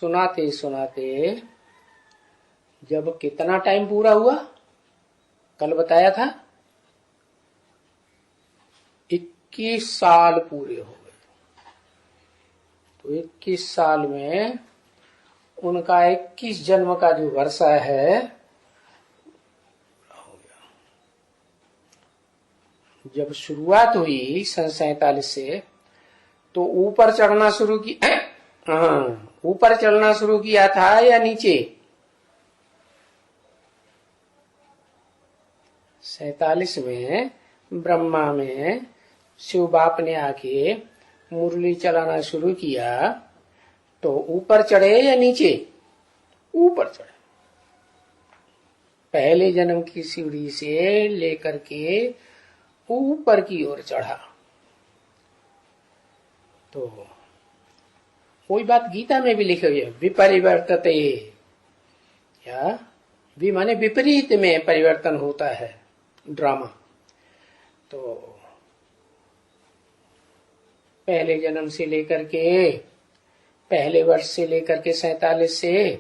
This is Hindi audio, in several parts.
सुनाते सुनाते जब कितना टाइम पूरा हुआ, कल बताया था 21 साल पूरे हो गए। तो 21 साल में उनका 21 जन्म का जो वर्षा है हो गया। जब शुरुआत हुई सन 47 से, तो ऊपर चढ़ना शुरू की, ऊपर चलना शुरू किया था या नीचे? 47 में ब्रह्मा में शिव बाप ने आके मुरली चलाना शुरू किया, तो ऊपर चढ़े या नीचे? ऊपर चढ़े। पहले जन्म की सीढ़ी से लेकर के ऊपर की ओर चढ़ा। तो कोई बात गीता में भी लिखी हुई है, विपरिवर्तते, क्या भी माने विपरीत में परिवर्तन होता है ड्रामा। तो पहले जन्म से लेकर के, पहले वर्ष से लेकर के 47 से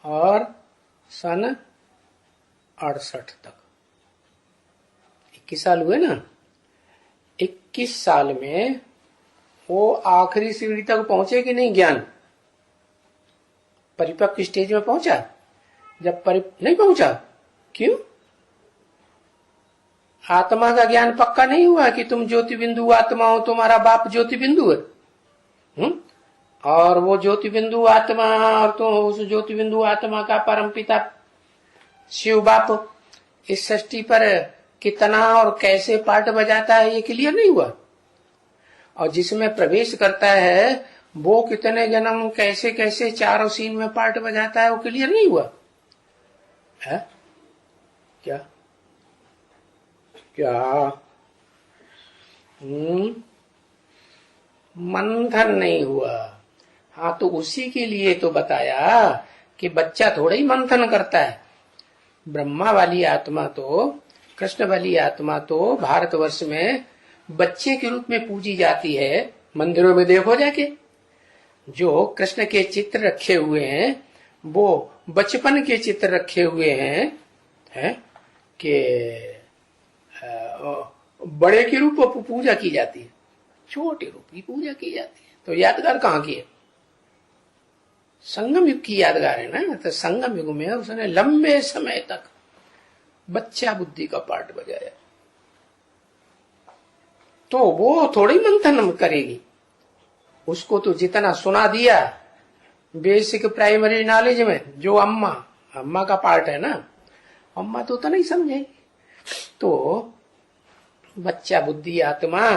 और सन 68 तक 21 साल हुए ना। 21 साल में वो आखिरी सीढ़ी तक पहुंचे कि नहीं? ज्ञान परिपक्व स्टेज में पहुंचा? जब नहीं पहुंचा, क्यों? आत्मा का ज्ञान पक्का नहीं हुआ कि तुम ज्योति बिंदु आत्मा हो, तुम्हारा बाप ज्योति बिंदु है। और वो ज्योति बिंदु आत्मा और तो उस ज्योति बिंदु आत्मा का परम पिता शिव बाप इस सृष्टि पर कितना और कैसे पार्ट बजाता है, ये क्लियर नहीं हुआ। और जिसमें प्रवेश करता है वो कितने जन्म कैसे कैसे चारों सीन में पार्ट बजाता है, वो क्लियर नहीं हुआ है। क्या क्या मंथन नहीं हुआ। हाँ, तो उसी के लिए तो बताया कि बच्चा थोड़ा ही मंथन करता है। ब्रह्मा वाली आत्मा तो, कृष्ण वाली आत्मा तो भारतवर्ष में बच्चे के रूप में पूजी जाती है। मंदिरों में देखो जाके, जो कृष्ण के चित्र रखे हुए हैं वो बचपन के चित्र रखे हुए हैं कि बड़े के रूप में पूजा की जाती है, छोटे रूप की पूजा की जाती है। तो यादगार कहाँ की है? संगम युग की यादगार है ना। तो संगम युग में उसने लंबे समय तक बच्चा बुद्धि का पार्ट बजाया। तो वो थोड़ी मंथन करेगी। उसको तो जितना सुना दिया बेसिक प्राइमरी नॉलेज में, जो अम्मा का पार्ट है ना, अम्मा तो नहीं समझेगी। तो बच्चा बुद्धि आत्मा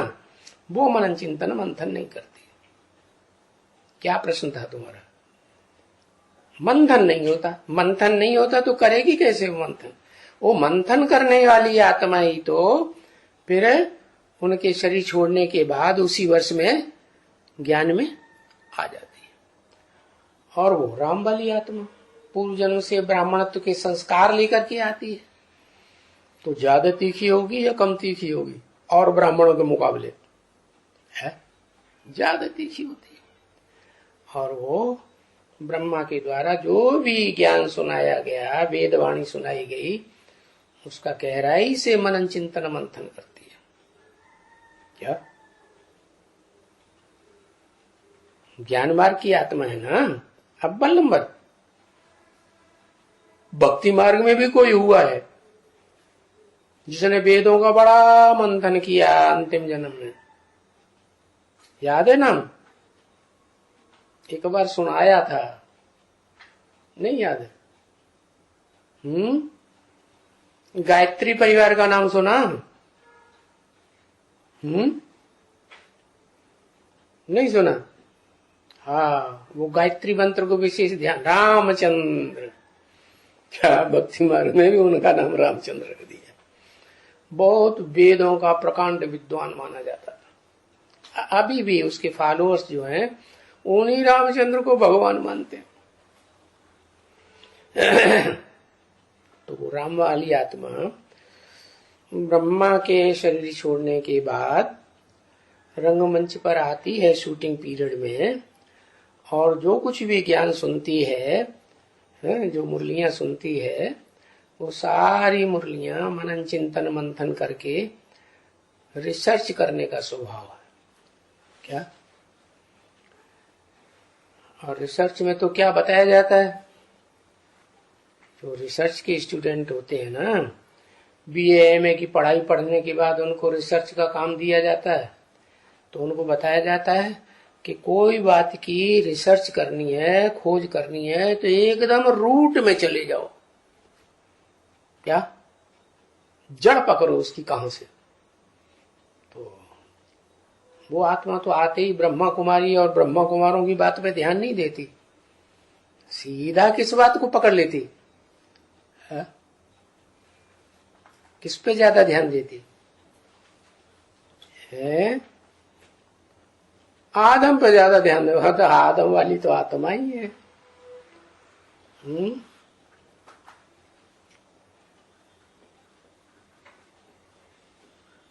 वो मनन चिंतन मंथन नहीं करती। क्या प्रश्न था तुम्हारा? मंथन नहीं होता। मंथन नहीं होता तो करेगी कैसे मंथन? वो मंथन करने वाली आत्मा ही तो फिर उनके शरीर छोड़ने के बाद उसी वर्ष में ज्ञान में आ जाती है। और वो राम वाली आत्मा पूर्व जन्म से ब्राह्मणत्व के संस्कार लेकर के आती है, तो ज्यादा तीखी होगी या कम तीखी होगी? और ब्राह्मणों के मुकाबले है ज्यादा तीखी होती है। और वो ब्रह्मा के द्वारा जो भी ज्ञान सुनाया गया, वेदवाणी सुनाई गई, उसका गहराई से मनन चिंतन मंथन करती है। क्या ज्ञान मार्ग की आत्मा है ना। अव्वल नंबर भक्ति मार्ग में भी कोई हुआ है जिसने वेदों का बड़ा मंथन किया अंतिम जन्म में? याद है नाम? एक बार सुनाया था, नहीं याद है? गायत्री परिवार का नाम सुना? नहीं सुना? हाँ, वो गायत्री मंत्र को विशेष ध्यान, रामचंद्र। क्या भक्ति मार्ग में भी उनका नाम रामचंद्र रख दिया। बहुत वेदों का प्रकांड विद्वान माना जाता था। अभी भी उसके फॉलोअर्स जो हैं उन्हीं रामचंद्र को भगवान मानते हैं। तो वो राम वाली आत्मा ब्रह्मा के शरीर छोड़ने के बाद रंगमंच पर आती है शूटिंग पीरियड में, और जो कुछ भी ज्ञान सुनती है, जो मुरलियां सुनती है, वो सारी मुरलियां मनन चिंतन मंथन करके रिसर्च करने का स्वभाव है। क्या? और रिसर्च में तो क्या बताया जाता है? जो रिसर्च के स्टूडेंट होते हैं ना, बीए एमए की पढ़ाई पढ़ने के बाद उनको रिसर्च का काम दिया जाता है, तो उनको बताया जाता है कि कोई बात की रिसर्च करनी है, खोज करनी है, तो एकदम रूट में चले जाओ। क्या? जड़ पकड़ो उसकी कहां से। तो वो आत्मा तो आते ही ब्रह्मा कुमारी और ब्रह्मा कुमारों की बात पे ध्यान नहीं देती, सीधा किस बात को पकड़ लेती है? किस पे ज्यादा ध्यान देती है? आदम पे ज्यादा ध्यान दे। तो आदम वाली तो आत्मा ही है।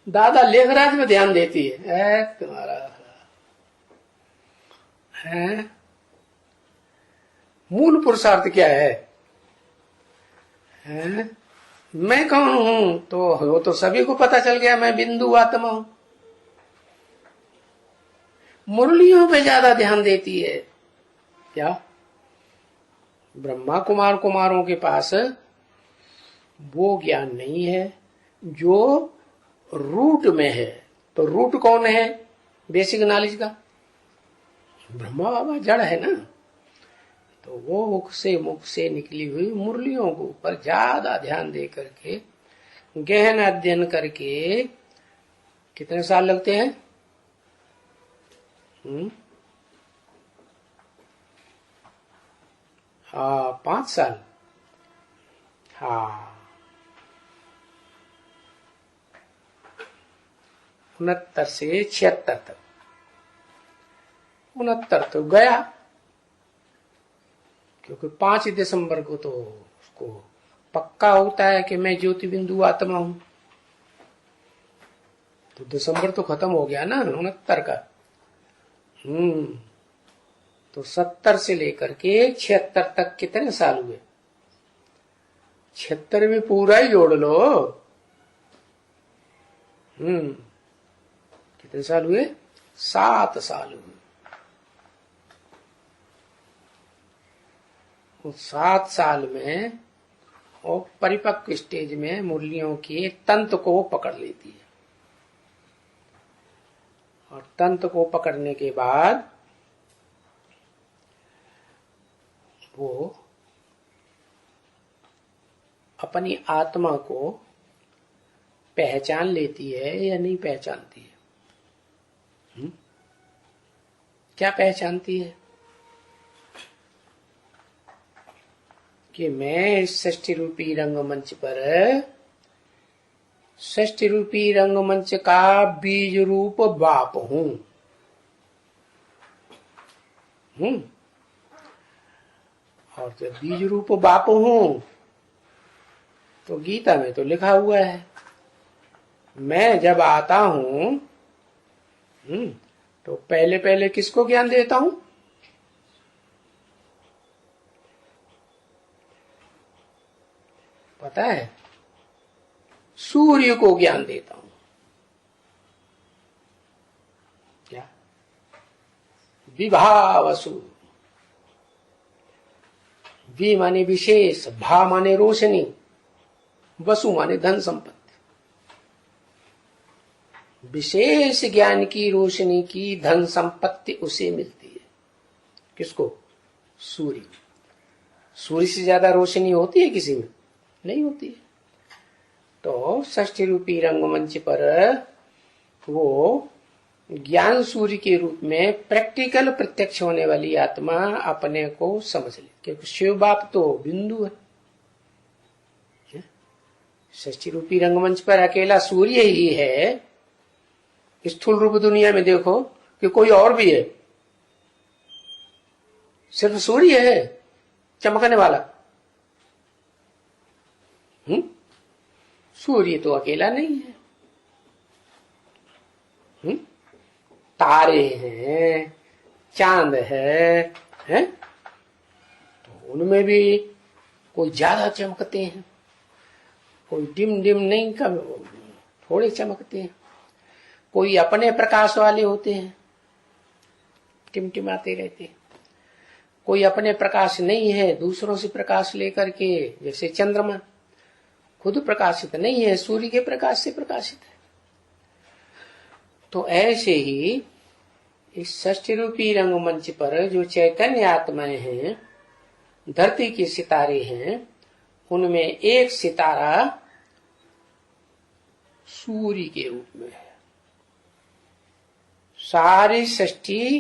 दादा लेखराज में ध्यान देती है तुम्हारा है। मूल पुरुषार्थ क्या है? मैं कौन हूं? तो वो तो सभी को पता चल गया, मैं बिंदु आत्मा हूं। मुरलियों पे ज्यादा ध्यान देती है। क्या? ब्रह्मा कुमार कुमारों के पास वो ज्ञान नहीं है जो रूट में है। तो रूट कौन है बेसिक नॉलेज का? ब्रह्मा बाबा जड़ है ना। तो वो मुख से निकली हुई मुरलियों के ऊपर ज्यादा ध्यान दे करके गहन अध्ययन करके कितने साल लगते हैं? 5 साल। हाँ, 69 से 76 तक। 69 तो गया, क्योंकि 5 दिसंबर को तो उसको पक्का होता है कि मैं ज्योति बिंदु आत्मा हूं। तो दिसंबर तो खत्म हो गया ना 69 का। तो 70 से लेकर के 76 तक कितने साल हुए? 76 में पूरा ही जोड़ लो। कितने साल हुए? 7 साल हुए। उस 7 साल में वो परिपक्व स्टेज में मुरलियों के तंत्र को पकड़ लेती है, और तंत्र को पकड़ने के बाद वो अपनी आत्मा को पहचान लेती है या नहीं पहचानती है? क्या पहचानती है? कि मैं इस षष्ठी रूपी रंगमंच पर, षष्ठी रूपी रंगमंच का बीज रूप बाप हूं। और जब बीज रूप बाप हूं तो गीता में तो लिखा हुआ है, मैं जब आता हूं तो पहले पहले किसको ज्ञान देता हूं? पता है? सूर्य को ज्ञान देता हूं। क्या? विभावसु। वि माने विशेष, भा माने रोशनी, वसु माने धन संपत्ति। विशेष ज्ञान की रोशनी की धन संपत्ति उसे मिलती है। किसको? सूर्य। सूर्य से ज्यादा रोशनी होती है किसी में? नहीं होती है। तो षष्ठी रूपी रंगमंच पर वो ज्ञान सूर्य के रूप में प्रैक्टिकल प्रत्यक्ष होने वाली आत्मा अपने को समझ ले, क्योंकि शिव बाप तो बिंदु है। षष्ठी रूपी रंगमंच पर अकेला सूर्य ही है। स्थूल रूप दुनिया में देखो कि कोई और भी है? सिर्फ सूर्य है चमकने वाला। सूर्य तो अकेला नहीं है। तारे हैं, चांद है, हैं, तो उनमें भी कोई ज्यादा चमकते हैं, कोई डिम डिम नहीं, कब थोड़े चमकते हैं। कोई अपने प्रकाश वाले होते हैं, टिमटिमाते रहते हैं। कोई अपने प्रकाश नहीं है, दूसरों से प्रकाश लेकर के, जैसे चंद्रमा खुद प्रकाशित नहीं है, सूर्य के प्रकाश से प्रकाशित है। तो ऐसे ही इस षष्ठी रूपी रंगमंच पर जो चैतन्य आत्माएं हैं, धरती के सितारे हैं, उनमें एक सितारा सूर्य के रूप में है। सारी षष्ठी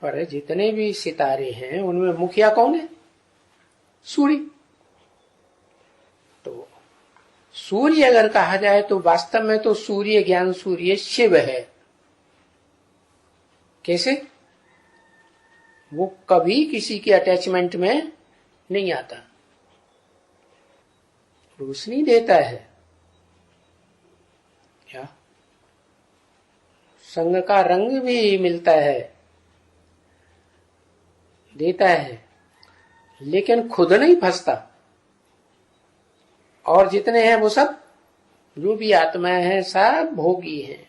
पर जितने भी सितारे हैं उनमें मुखिया कौन है? सूर्य। तो सूर्य अगर कहा जाए तो वास्तव में तो सूर्य, ज्ञान सूर्य शिव है। कैसे? वो कभी किसी के अटैचमेंट में नहीं आता, रोशनी देता है, क्या संग का रंग भी मिलता है, देता है, लेकिन खुद नहीं फंसता। और जितने हैं वो सब, जो भी आत्माएं हैं, सब भोगी हैं,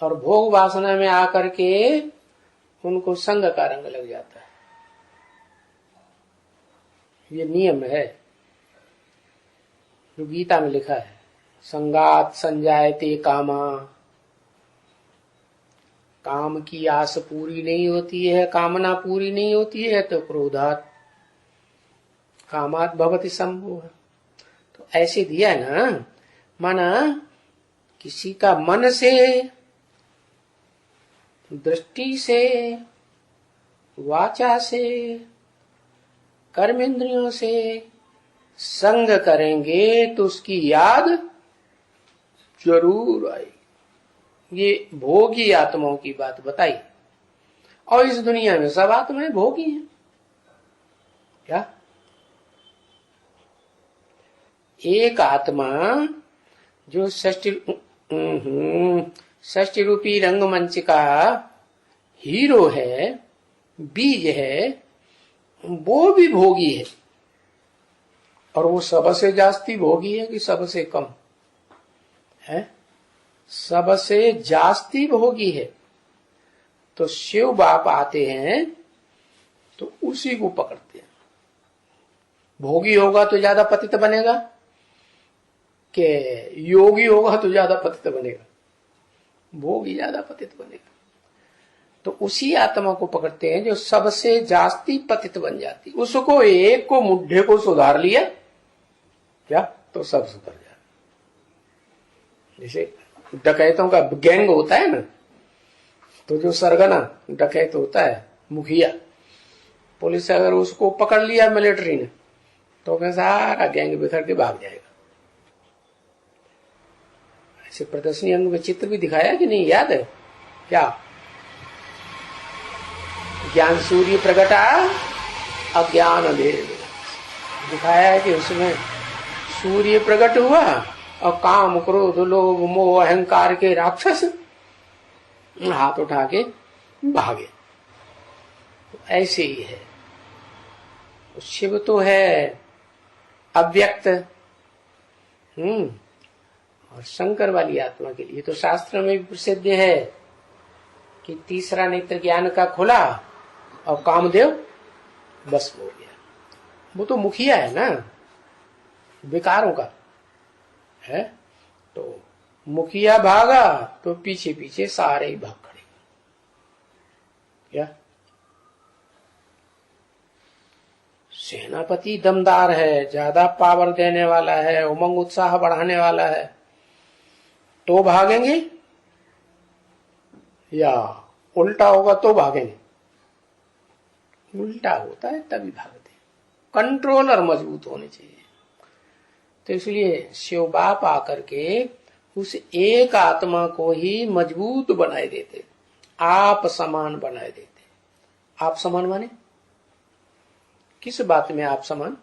और भोग वासना में आकर के उनको संग का रंग लग जाता है। ये नियम है जो गीता में लिखा है, संगात संजायते कामा। काम की आस पूरी नहीं होती है, कामना पूरी नहीं होती है तो क्रोधात कामात भवति संभोग। तो ऐसे दिया ना, माना किसी का मन से, दृष्टि से, वाचा से, कर्मेंद्रियों से संग करेंगे तो उसकी याद जरूर आएगी। ये भोगी आत्माओं की बात बताई। और इस दुनिया में सब आत्माएं भोगी हैं। क्या एक आत्मा जो षष्ठी रूपी रंगमंच का हीरो है, बीज है, वो भी भोगी है। और वो सबसे जास्ती भोगी है कि सबसे कम है? सबसे जास्ती भोगी है। तो शिव बाप आते हैं तो उसी को पकड़ते हैं। भोगी होगा तो ज्यादा पतित बनेगा कि योगी होगा तो ज्यादा पतित बनेगा? भोगी ज्यादा पतित बनेगा। तो उसी आत्मा को पकड़ते हैं जो सबसे जास्ती पतित बन जाती। उसको एक को मुड्ढे को सुधार लिया क्या तो सब सुधर जाए। जैसे डकैतों का गैंग होता है ना, तो जो सरगना डकैत होता है, मुखिया, पुलिस अगर उसको पकड़ लिया मिलिट्री ने, तो फिर सारा गैंग बिखर के भाग जाएगा। ऐसे प्रदर्शनी अंग में चित्र भी दिखाया कि नहीं, याद है क्या? ज्ञान सूर्य प्रगटा अज्ञान अंधेरे में दिखाया है कि उसमें सूर्य प्रकट हुआ और काम क्रोध लोभ मोह अहंकार के राक्षस हाथ उठा के भागे। तो ऐसे ही है। शिव तो है अव्यक्त, और शंकर वाली आत्मा के लिए तो शास्त्र में भी प्रसिद्ध है कि तीसरा नेत्र ज्ञान का खुला और कामदेव बस हो गया। वो तो मुखिया है ना विकारों का है। तो मुखिया भागा तो पीछे पीछे सारे ही भाग खड़े। क्या सेनापति दमदार है, ज्यादा पावर देने वाला है, उमंग उत्साह बढ़ाने वाला है, तो भागेंगे, या उल्टा होगा तो भागेंगे? उल्टा होता है तभी भागते। कंट्रोलर मजबूत होने चाहिए। तो इसलिए शिव बाप आकर के उस एक आत्मा को ही मजबूत बनाए देते, आप समान बनाए देते। आप समान माने किस बात में? आप समान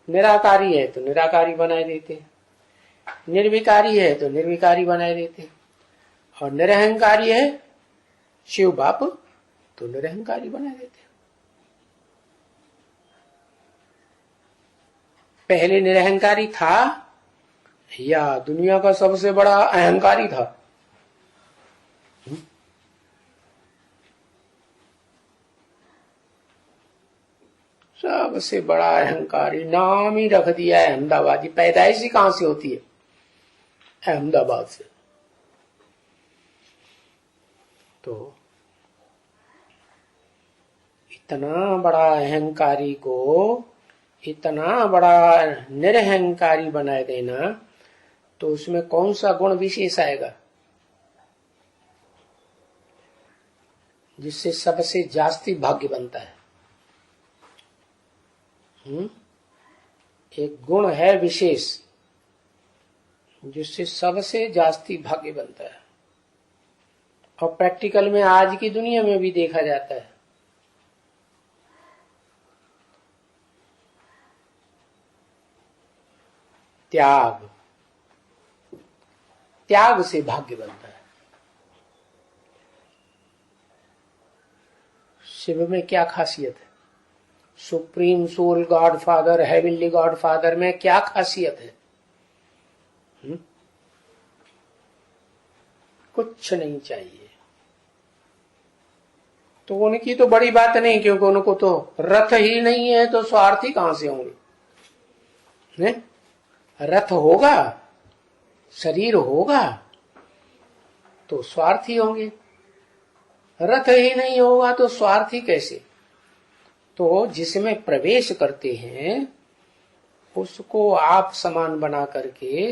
निराकारी है तो निराकारी बनाए देते, निर्विकारी है तो निर्विकारी बनाए देते, और निरहंकारी है शिव बाप तो निरहंकारी बना देते। पहले निरहंकारी था या दुनिया का सबसे बड़ा अहंकारी था? सबसे बड़ा अहंकारी, नाम ही रख दिया है अहमदाबादी। पैदाइश ही कहां से होती है? अहमदाबाद से। तो इतना बड़ा अहंकारी को इतना बड़ा निरहंकारी बना देना, तो उसमें कौन सा गुण विशेष आएगा जिससे सबसे जास्ती भाग्य बनता है? एक गुण है विशेष जिससे सबसे जास्ती भाग्य बनता है, और प्रैक्टिकल में आज की दुनिया में भी देखा जाता है। त्याग। त्याग से भाग्य बनता है। शिव में क्या खासियत है? Supreme soul god father, heavenly god father में क्या खासियत है? कुछ नहीं चाहिए। तो उनकी तो बड़ी बात नहीं, क्योंकि उनको तो रथ ही नहीं है, तो स्वार्थी कहां से होंगे? रथ होगा, शरीर होगा, तो स्वार्थी होंगे। रथ ही नहीं होगा तो स्वार्थी कैसे? तो जिसमें प्रवेश करते हैं उसको आप समान बना करके,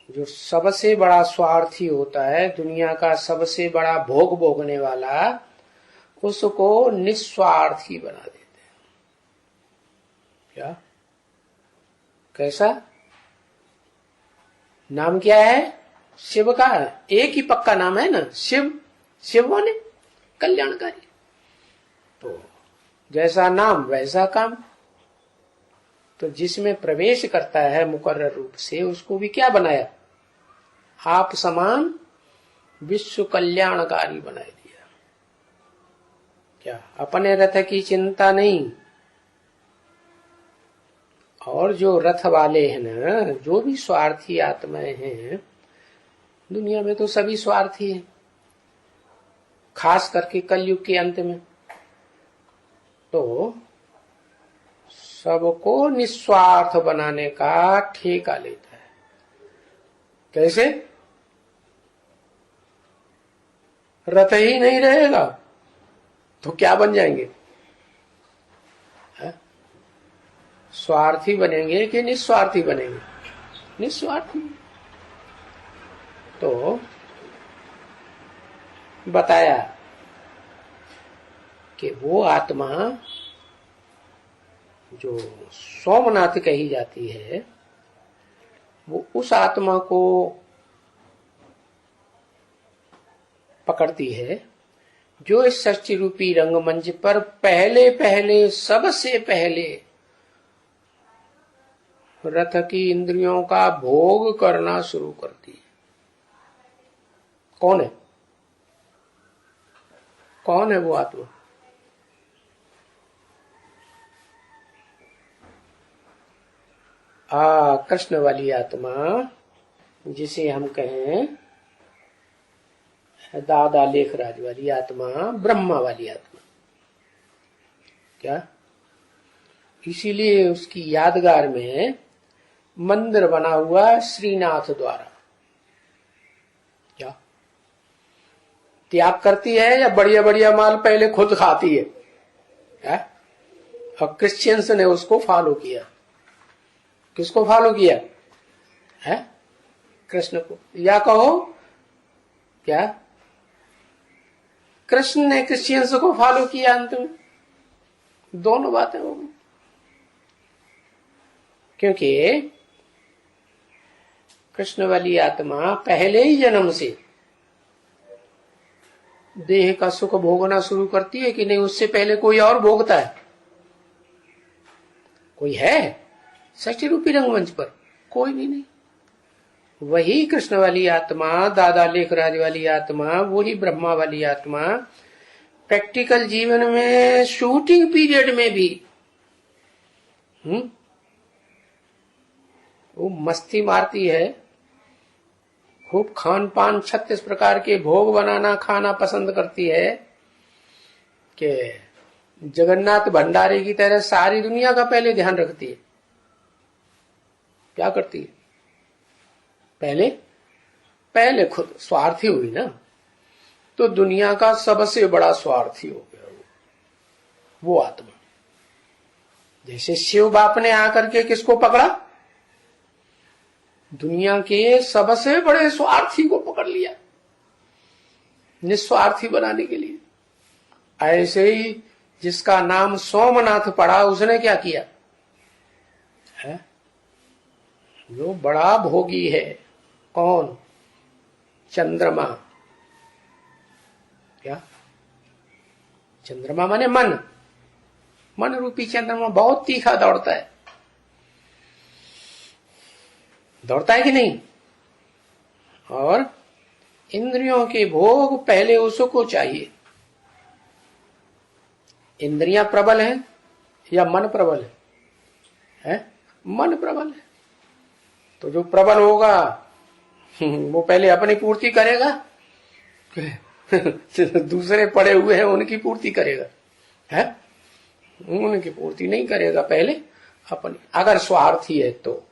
जो सबसे बड़ा स्वार्थी होता है, दुनिया का सबसे बड़ा भोग भोगने वाला, उसको निस्वार्थी बना देते हैं। क्या? कैसा? नाम क्या है? शिव का एक ही पक्का नाम है ना, शिव। शिव माने कल्याणकारी। तो जैसा नाम वैसा काम। तो जिसमें प्रवेश करता है मुकर्रर रूप से, उसको भी क्या बनाया? आप समान विश्व कल्याणकारी बना दिया। क्या? अपने रथ की चिंता नहीं। और जो रथ वाले हैं ना, जो भी स्वार्थी आत्माएं हैं दुनिया में, तो सभी स्वार्थी हैं, खास करके कलयुग के अंत में। तो सबको निस्वार्थ बनाने का ठेका लेता है। कैसे? रथ ही नहीं रहेगा तो क्या बन जाएंगे? स्वार्थी बनेंगे कि निस्वार्थी बनेंगे? निस्वार्थी। तो बताया कि वो आत्मा जो सोमनाथ कही जाती है, वो उस आत्मा को पकड़ती है जो इस सृष्टि रूपी रंगमंच पर पहले सबसे पहले रथ की इंद्रियों का भोग करना शुरू करती है। कौन है? कौन है वो आत्मा? कृष्ण वाली आत्मा, जिसे हम कहें दादा लेखराज वाली आत्मा, ब्रह्मा वाली आत्मा। क्या? इसीलिए उसकी यादगार में मंदिर बना हुआ श्रीनाथ द्वारा। क्या? त्याग करती है या बढ़िया बढ़िया माल पहले खुद खाती है? और क्रिश्चियंस ने उसको फॉलो किया। किसको फॉलो किया है? कृष्ण को। या कहो क्या कृष्ण ने क्रिश्चियंस को फॉलो किया? अंत में दोनों बातें हो गई, क्योंकि कृष्ण वाली आत्मा पहले ही जन्म से देह का सुख भोगना शुरू करती है कि नहीं? उससे पहले कोई और भोगता है? कोई है सृष्टि रूपी रंगमंच पर? कोई भी नहीं। वही कृष्ण वाली आत्मा, दादा लेखराज वाली आत्मा, वही ब्रह्मा वाली आत्मा प्रैक्टिकल जीवन में शूटिंग पीरियड में भी वो मस्ती मारती है, खूब खान पान 36 प्रकार के भोग बनाना खाना पसंद करती है कि जगन्नाथ भंडारी की तरह सारी दुनिया का पहले ध्यान रखती है। क्या करती है? पहले खुद स्वार्थी हुई ना, तो दुनिया का सबसे बड़ा स्वार्थी हो गया वो आत्मा। जैसे शिव बाप ने आकर के किसको पकड़ा? दुनिया के सबसे बड़े स्वार्थी को पकड़ लिया निस्वार्थी बनाने के लिए। ऐसे ही जिसका नाम सोमनाथ पड़ा, उसने क्या किया है? जो बड़ा भोगी है, कौन? चंद्रमा। क्या? चंद्रमा माने मन रूपी चंद्रमा बहुत तीखा दौड़ता है कि नहीं? और इंद्रियों के भोग पहले उसको चाहिए। इंद्रियां प्रबल हैं या मन प्रबल है? मन प्रबल है। तो जो प्रबल होगा वो पहले अपनी पूर्ति करेगा दूसरे पड़े हुए हैं उनकी पूर्ति करेगा है? उनकी पूर्ति नहीं करेगा, पहले अपनी। अगर स्वार्थी है तो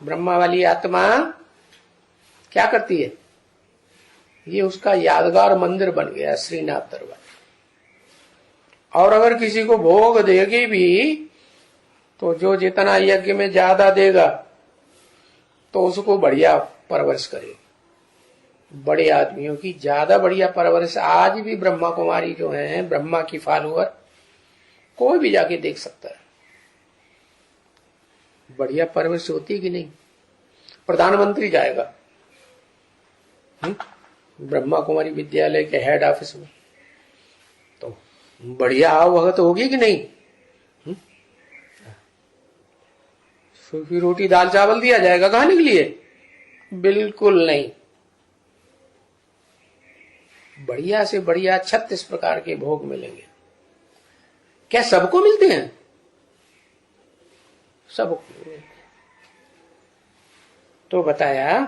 ब्रह्मा वाली आत्मा क्या करती है? ये उसका यादगार मंदिर बन गया श्रीनाथ दरबार। और अगर किसी को भोग देगी भी तो जो जितना यज्ञ में ज्यादा देगा तो उसको बढ़िया परवरिश करेगी। बड़े आदमियों की ज्यादा बढ़िया परवरिश। आज भी ब्रह्मा कुमारी जो हैं, ब्रह्मा की फॉलोअर, कोई भी जाके देख सकता है, बढ़िया परवरिश होती कि नहीं। प्रधानमंत्री जाएगा ब्रह्मा कुमारी विद्यालय के हेड ऑफिस में, तो बढ़िया आवभगत होगी कि नहीं? सूखी रोटी दाल चावल दिया जाएगा खाने के लिए? बिल्कुल नहीं। बढ़िया से बढ़िया 36 प्रकार के भोग मिलेंगे। क्या सबको मिलते हैं? सबको। तो बताया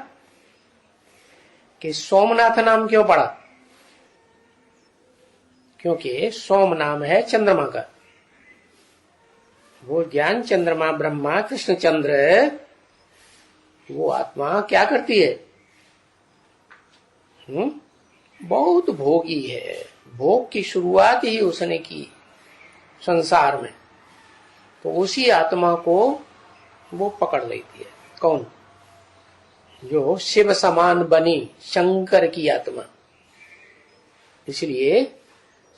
कि सोमनाथ नाम क्यों पड़ा? क्योंकि सोम नाम है चंद्रमा का। वो ज्ञान चंद्रमा ब्रह्मा कृष्ण चंद्र, वो आत्मा क्या करती है? बहुत भोगी है। भोग की शुरुआत ही उसने की संसार में, तो उसी आत्मा को वो पकड़ लेती है। कौन? जो शिव समान बनी, शंकर की आत्मा। इसलिए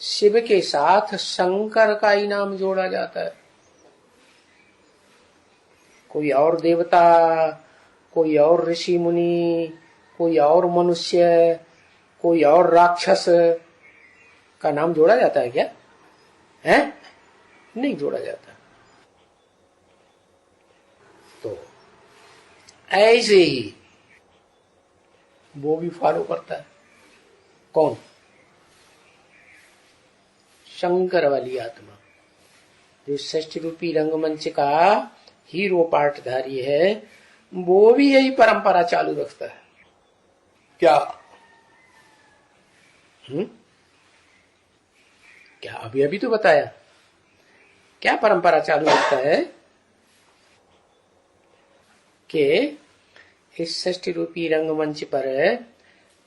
शिव के साथ शंकर का ही नाम जोड़ा जाता है। कोई और देवता, कोई और ऋषि मुनि, कोई और मनुष्य, कोई और राक्षस का नाम जोड़ा जाता है क्या? है? नहीं जोड़ा जाता। तो ऐसे ही वो भी फॉलो करता है। कौन? शंकर वाली आत्मा, जो षष्ठ रूपी रंगमंच का हीरो पार्टधारी है, वो भी यही परंपरा चालू रखता है। क्या? क्या अभी अभी तो बताया। क्या परंपरा चालू रखता है? कि इस षष्ठ रूपी रंगमंच पर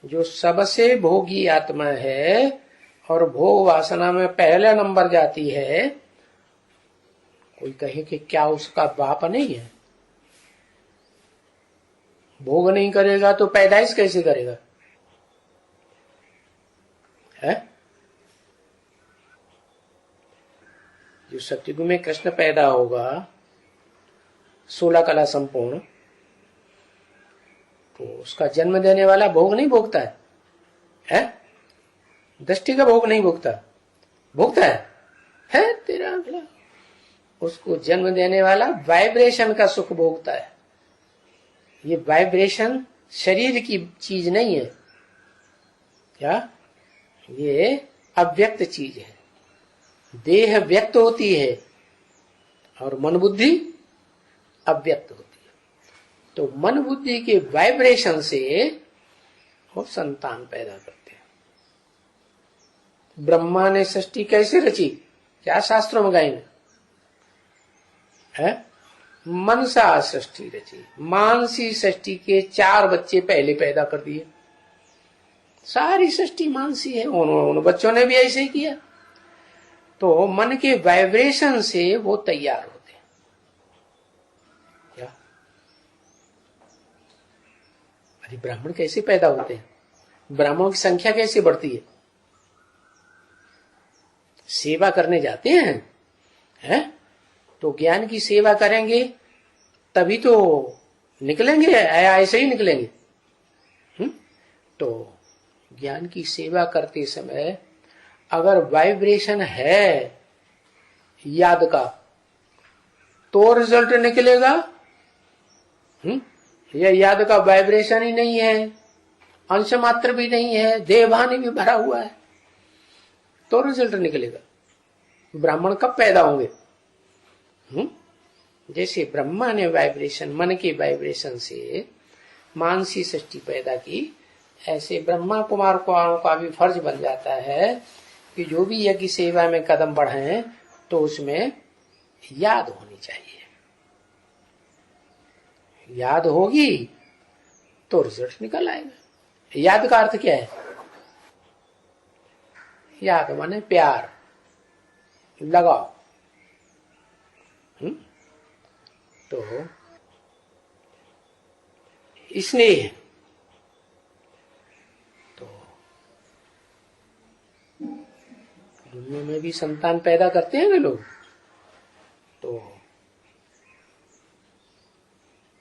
जो सबसे भोगी आत्मा है और भोग वासना में पहले नंबर जाती है, कोई कहे कि क्या उसका बाप नहीं है? भोग नहीं करेगा तो पैदाइश कैसे करेगा? है? जो सतयुग में कृष्ण पैदा होगा, 16 कला संपूर्ण, तो उसका जन्म देने वाला भोग नहीं भोगता है? दृष्टि का भोग नहीं भोगता? भोगता है तेरा अगला। उसको जन्म देने वाला वाइब्रेशन का सुख भोगता है। ये वाइब्रेशन शरीर की चीज नहीं है, क्या? ये अव्यक्त चीज है। देह व्यक्त होती है और मन बुद्धि अव्यक्त होती है। तो मन बुद्धि के वाइब्रेशन से वो संतान पैदा करते हैं। ब्रह्मा ने सृष्टि कैसे रची? क्या शास्त्रों में गाई है? मनसा सृष्टि रची। मानसी सृष्टि के 4 बच्चे पहले पैदा कर दिए। सारी सृष्टि मानसी है, उन बच्चों ने भी ऐसे ही किया। तो मन के वाइब्रेशन से वो तैयार होते हैं। क्या? अरे ब्राह्मण कैसे पैदा होते हैं? ब्राह्मणों की संख्या कैसे बढ़ती है? सेवा करने जाते हैं? तो ज्ञान की सेवा करेंगे तभी तो निकलेंगे, ऐसे ही निकलेंगे। तो ज्ञान की सेवा करते समय अगर वाइब्रेशन है याद का तो रिजल्ट निकलेगा। यह याद का वाइब्रेशन ही नहीं है, अंश मात्र भी नहीं है, देवभान भी भरा हुआ है, तो रिजल्ट निकलेगा। ब्राह्मण कब पैदा होंगे? जैसे ब्रह्मा ने वाइब्रेशन, मन के वाइब्रेशन से मानसी सृष्टि पैदा की, ऐसे ब्रह्मा कुमार का भी फर्ज बन जाता है कि जो भी यज्ञ सेवा में कदम बढ़ाएं तो उसमें याद होनी चाहिए। याद होगी तो रिजल्ट निकल आएगा। याद का अर्थ क्या है? याद माने प्यार, लगाओ। तो स्नेह। तो दुनिया में भी संतान पैदा करते हैं ना लोग, तो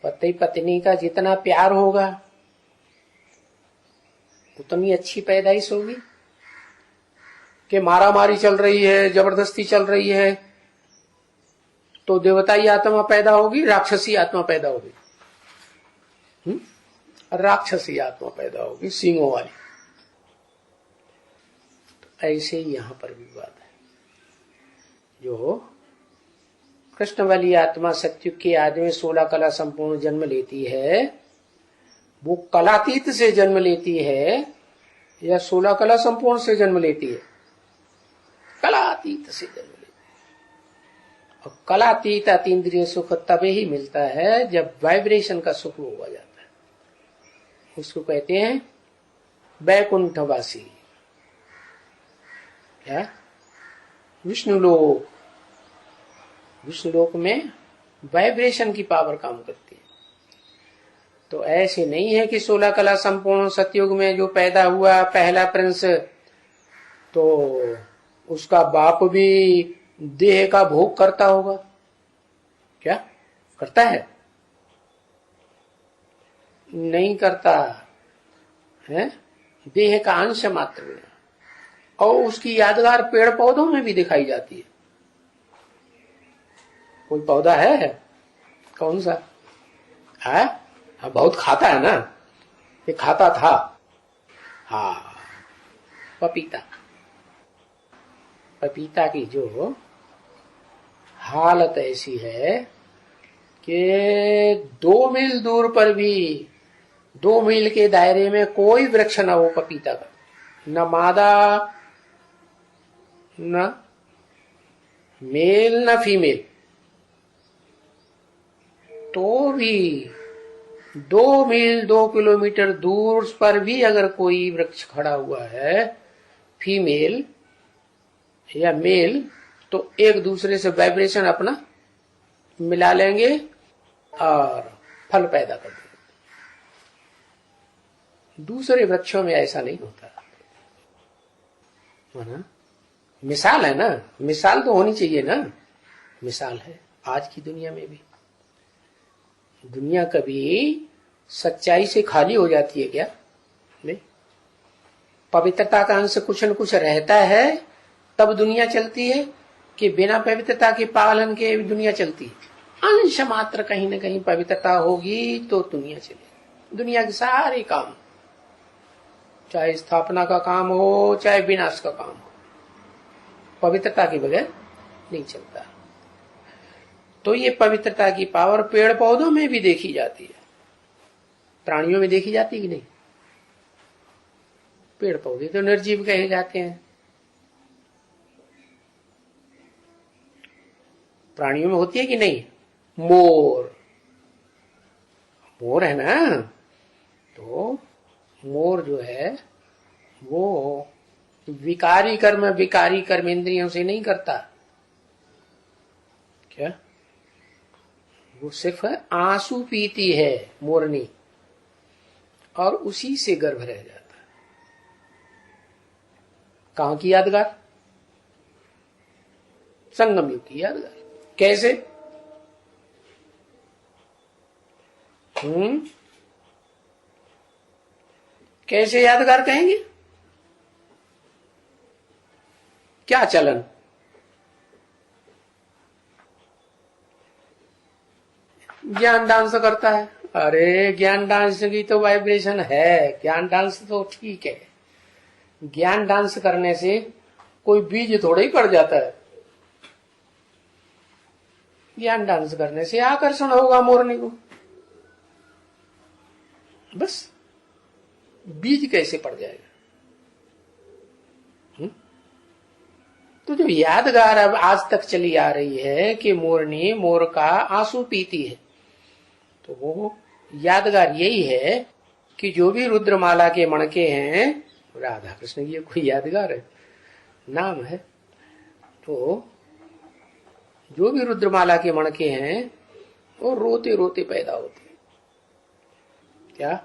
पति पत्नी का जितना प्यार होगा उतनी अच्छी पैदाइश होगी। कि मारामारी चल रही है, जबरदस्ती चल रही है, तो देवताई आत्मा पैदा होगी, राक्षसी आत्मा पैदा होगी। राक्षसी आत्मा पैदा होगी, सींगों वाली। तो ऐसे ही यहां पर भी बात है। जो कृष्ण वाली आत्मा सत्युग के आदि में 16 कला संपूर्ण जन्म लेती है, वो कलातीत से जन्म लेती है या 16 कला संपूर्ण से जन्म लेती है? कलातीत से जन्म लेती है। और कलातीत अतीन्द्रिय सुख तभी ही मिलता है जब वाइब्रेशन का सुख हो जाता है। उसको कहते हैं वैकुंठवासी। क्या? विष्णुलोक। विष्णुलोक में वाइब्रेशन की पावर काम करती है। तो ऐसे नहीं है कि 16 कला संपूर्ण सतयुग में जो पैदा हुआ पहला प्रिंस, तो उसका बाप भी देह का भोग करता होगा। क्या करता है? नहीं करता है। देह का अंश मात्र में, और उसकी यादगार पेड़ पौधों में भी दिखाई जाती है। कोई पौधा है? कौन सा है? बहुत खाता है ना, ये खाता था। हाँ, पपीता। पपीता की जो हालत ऐसी है कि 2 मील दूर पर भी, 2 मील के दायरे में कोई वृक्ष ना हो पपीता का, न मादा न मेल न फीमेल, तो भी 2 मील 2 किलोमीटर दूर पर भी अगर कोई वृक्ष खड़ा हुआ है, फीमेल या मेल, तो एक दूसरे से वाइब्रेशन अपना मिला लेंगे और फल पैदा कर देंगे। दूसरे वृक्षों में ऐसा नहीं होता। ना? मिसाल है ना, मिसाल तो होनी चाहिए ना। मिसाल है आज की दुनिया में भी। दुनिया कभी सच्चाई से खाली हो जाती है क्या? नहीं। पवित्रता का अंश कुछ न कुछ रहता है तब दुनिया चलती है, कि बिना पवित्रता के पालन के दुनिया चलती है। अंश मात्र कहीं ना कहीं पवित्रता होगी तो दुनिया चलेगी। दुनिया के सारे काम, चाहे स्थापना का काम हो चाहे विनाश का काम हो, पवित्रता के बगैर नहीं चलता। तो ये पवित्रता की पावर पेड़ पौधों में भी देखी जाती है, प्राणियों में देखी जाती है कि नहीं? पेड़ पौधे तो निर्जीव कहे जाते हैं, प्राणियों में होती है कि नहीं? मोर, मोर है ना, तो मोर जो है वो विकारी कर्म इंद्रियों से नहीं करता। क्या? वो सिर्फ आंसू पीती है मोरनी, और उसी से गर्भ रह जाता है। कहां की यादगार? संगम युग की यादगार। कैसे? कैसे यादगार कहेंगे? क्या चलन? ज्ञान डांस करता है। अरे ज्ञान डांस की तो वाइब्रेशन है, ज्ञान डांस तो ठीक है। ज्ञान डांस करने से कोई बीज थोड़ा ही पड़ जाता है। ज्ञान डांस करने से आकर्षण होगा मोरनी को, बस। बीज कैसे पड़ जाएगा? तो जो यादगार अब आज तक चली आ रही है कि मोरनी मोर का आंसू पीती है, तो वो यादगार यही है कि जो भी रुद्रमाला के मणके हैं, राधा कृष्ण की कोई यादगार है, नाम है, तो जो भी रुद्रमाला के मणके हैं वो रोते रोते पैदा होते हैं। क्या?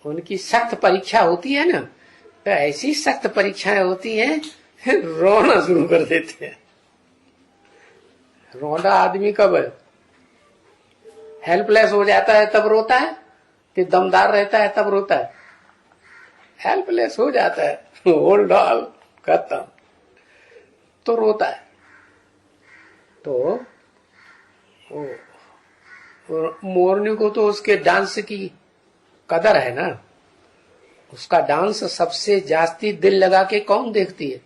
उनकी सख्त परीक्षा होती है ना, तो ऐसी सख्त परीक्षाएं होती हैं, रोना शुरू कर देते हैं। रोना आदमी कब है? हेल्पलेस हो जाता है तब रोता है, कि दमदार रहता है तब रोता है? हेल्पलेस हो जाता है, होल्ड ऑल खत्म, तो रोता है। तो मोरनी को तो उसके डांस की कदर है ना, उसका डांस सबसे जास्ती दिल लगा के कौन देखती है?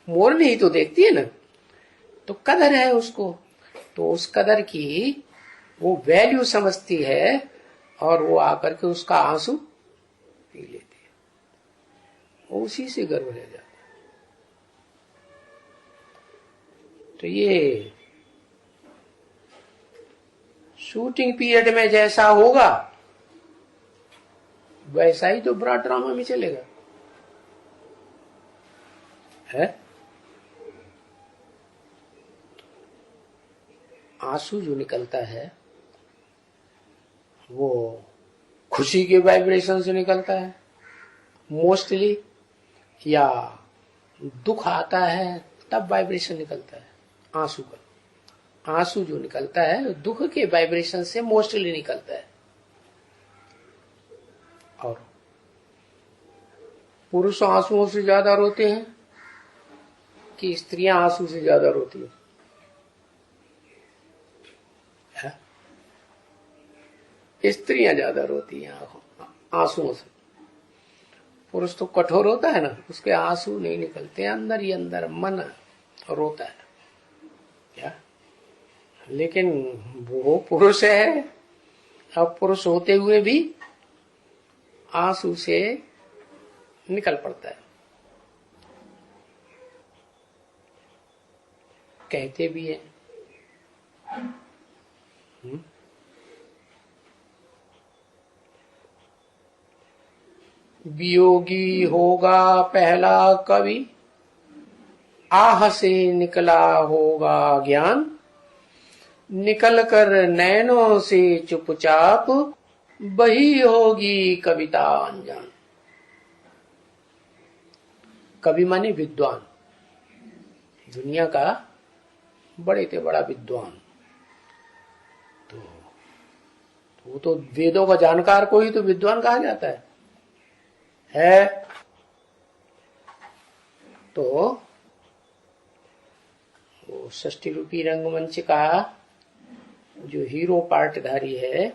मोरनी ही तो देखती है ना, तो कदर है उसको, तो उस कदर की वो वैल्यू समझती है, और वो आकर के उसका आंसू पी लेती है, वो उसी से गर्व रह जाता है। तो ये शूटिंग पीरियड में जैसा होगा वैसा ही तो बड़ा ड्रामा में चलेगा, है? आंसू जो निकलता है वो खुशी के वाइब्रेशन से निकलता है मोस्टली, या दुख आता है तब वाइब्रेशन निकलता है आंसू का? आंसू जो निकलता है दुख के वाइब्रेशन से मोस्टली निकलता है। और पुरुष आंसुओं से ज्यादा रोते हैं कि स्त्रियां आंसू से ज्यादा रोती है? स्त्रियां ज्यादा रोती हैं आंसुओं से। पुरुष तो कठोर होता है ना, उसके आंसू नहीं निकलते, अंदर ही अंदर मन रोता है। क्या? लेकिन वो पुरुष है, अब पुरुष होते हुए भी आंसू से निकल पड़ता है। कहते भी है वियोगी होगा पहला कवि, आह से निकला होगा ज्ञान, निकल कर नैनों से चुपचाप बही होगी कविता अनजान। कवि माने विद्वान, दुनिया का बड़े से बड़ा विद्वान। तो वो तो वेदों का जानकार को ही तो विद्वान कहा जाता है? तो षष्ठी रूपी रंगमंच का जो हीरो पार्टधारी है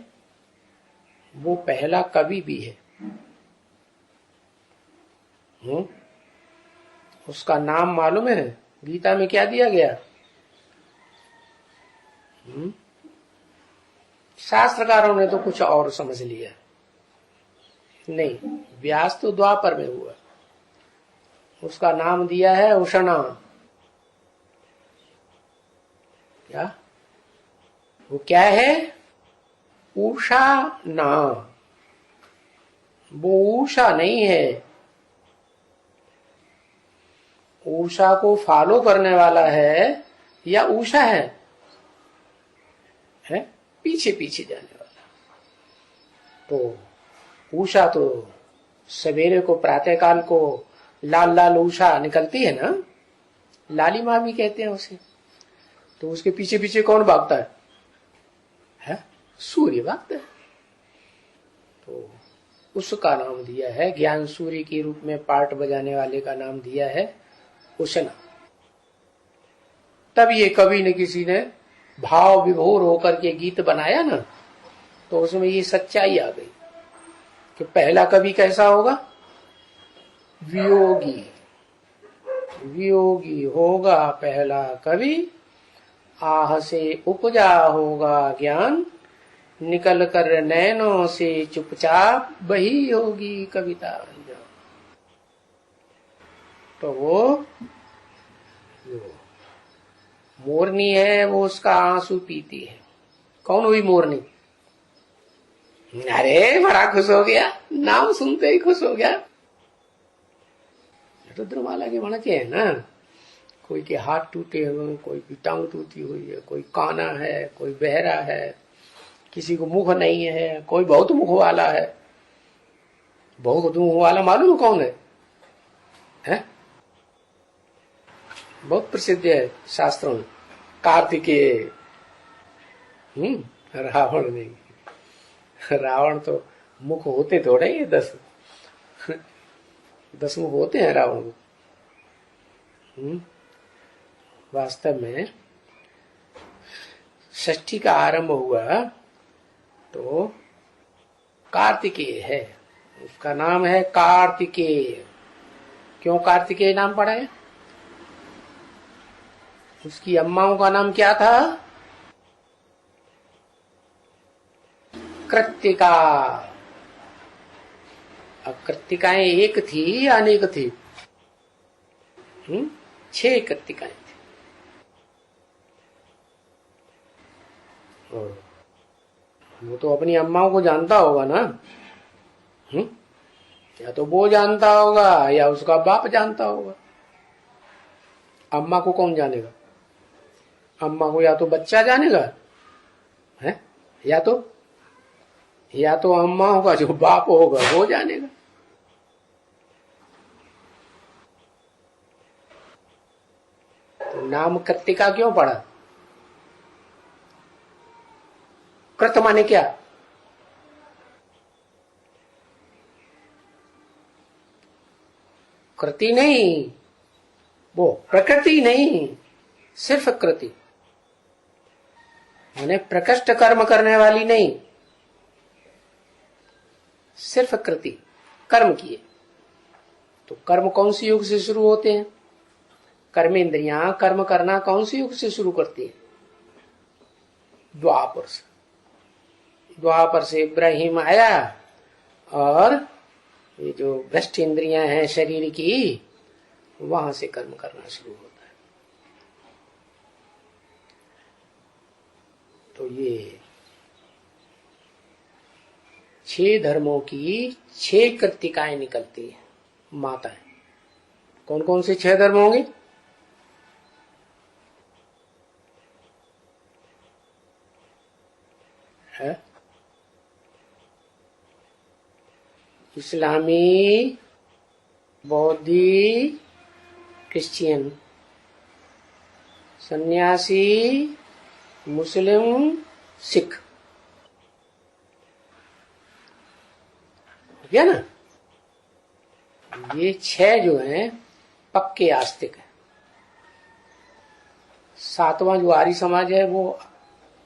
वो पहला कवि भी है। उसका नाम मालूम है गीता में क्या दिया गया? शास्त्रकारों ने तो कुछ और समझ लिया। नहीं, व्यास तो द्वापर में हुआ। उसका नाम दिया है उषणा। क्या वो क्या है? उषा नाम। वो उषा नहीं है। उषा को फॉलो करने वाला है या उषा है पीछे पीछे जाने वाला। तो उषा तो सवेरे को प्रातः काल को लाल लाल उषा निकलती है ना, लालिमा भी कहते हैं उसे। तो उसके पीछे पीछे कौन भागता है? सूर्य भागता है। तो उसका नाम दिया है, ज्ञान सूर्य के रूप में पार्ट बजाने वाले का नाम दिया है उषणा। तब ये कवि ने किसी ने भाव विभोर होकर के गीत बनाया ना, तो उसमें ये सच्चाई आ गई कि पहला कवि कैसा होगा? वियोगी। वियोगी होगा पहला कवि। आह से उपजा होगा ज्ञान, निकल कर नैनों से चुपचाप बही होगी कविता। तो वो मोरनी है, वो उसका आंसू पीती है। कौन हुई मोरनी? अरे बड़ा खुश हो गया, नाम सुनते ही खुश हो गया। रुद्रमाला के वणके है ना, कोई के हाथ टूटे हुए, कोई की टांग टूटी हुई है, कोई काना है, कोई बहरा है, किसी को मुख नहीं है, कोई बहुत मुख वाला है। बहुत मुख वाला मालूम कौन है? बहुत प्रसिद्ध है शास्त्रों में, कार्तिकेय। रावण नहीं। रावण तो मुख होते थोड़े ही 10 मुख होते हैं रावण को। वास्तव में षष्ठी का आरंभ हुआ तो कार्तिकेय है, उसका नाम है कार्तिकेय। क्यों कार्तिकेय नाम पड़ा है? उसकी अम्माओं का नाम क्या था? कृत्तिका। अब कृत्तिकाएं एक थी या अनेक थी? 6 कृत्तिकाएं थी। वो तो अपनी अम्माओं को जानता होगा ना। या तो वो जानता होगा या उसका बाप जानता होगा। अम्मा को कौन जानेगा? अम्मा को या तो बच्चा जानेगा है, या तो अम्मा होगा, जो बाप होगा वो जानेगा। तो नाम कृत्तिका क्यों पड़ा? कृत माने क्या? कृति नहीं, वो प्रकृति नहीं, सिर्फ कृति माने प्रकृष्ट कर्म करने वाली नहीं, सिर्फ कृति, कर्म किए। तो कर्म कौन सी युग से शुरू होते हैं? कर्मेंद्रियां कर्म करना कौन सी युग से शुरू करती है? द्वापर से। द्वापर से इब्राहिम आया और ये जो भ्रष्ट इंद्रियां हैं शरीर की, वहां से कर्म करना शुरू होता है। तो ये 6 धर्मों की 6 कृत्तिकाएं निकलती है, माताएं। कौन कौन से 6 धर्म होंगे? है इस्लामी, बौद्धि, क्रिश्चियन, सन्यासी, मुस्लिम, सिख। ठीक है ना? ये 6 जो हैं पक्के आस्तिक है। सातवां जो आर्य समाज है वो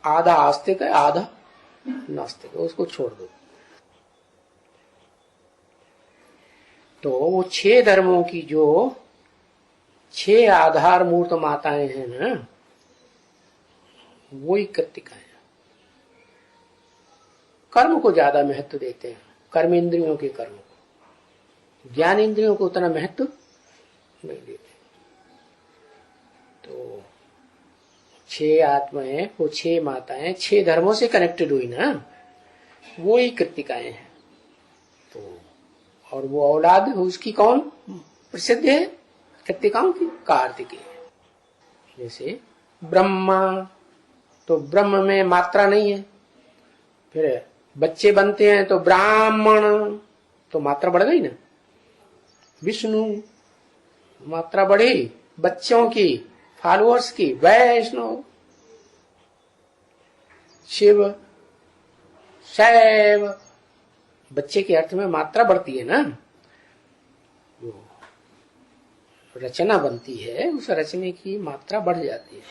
आधा आस्तिक है, आधा नास्तिक है, उसको छोड़ दो। तो वो 6 धर्मों की जो 6 आधार मूर्त माताएं हैं ना, वो ही कृतिकाएं। कर्म को ज्यादा महत्व देते हैं, कर्म इंद्रियों के कर्म को, ज्ञान इंद्रियों को उतना महत्व नहीं देते। तो 6 आत्माएं, वो 6 माताएं 6 धर्मों से कनेक्टेड हुई ना, वो ही कृतिकाएं हैं। तो और वो औलाद उसकी कौन प्रसिद्ध है कृतिकाओं की? कार्तिकेय। जैसे ब्रह्मा, तो ब्रह्म में मात्रा नहीं है, फिर बच्चे बनते हैं तो ब्राह्मण, तो मात्रा बढ़ गई ना। विष्णु, मात्रा बढ़ी बच्चों की, फॉलोअर्स की। वैष्णव, शिव, शैव, बच्चे के अर्थ में मात्रा बढ़ती है ना, रचना बनती है, उस रचने की मात्रा बढ़ जाती है।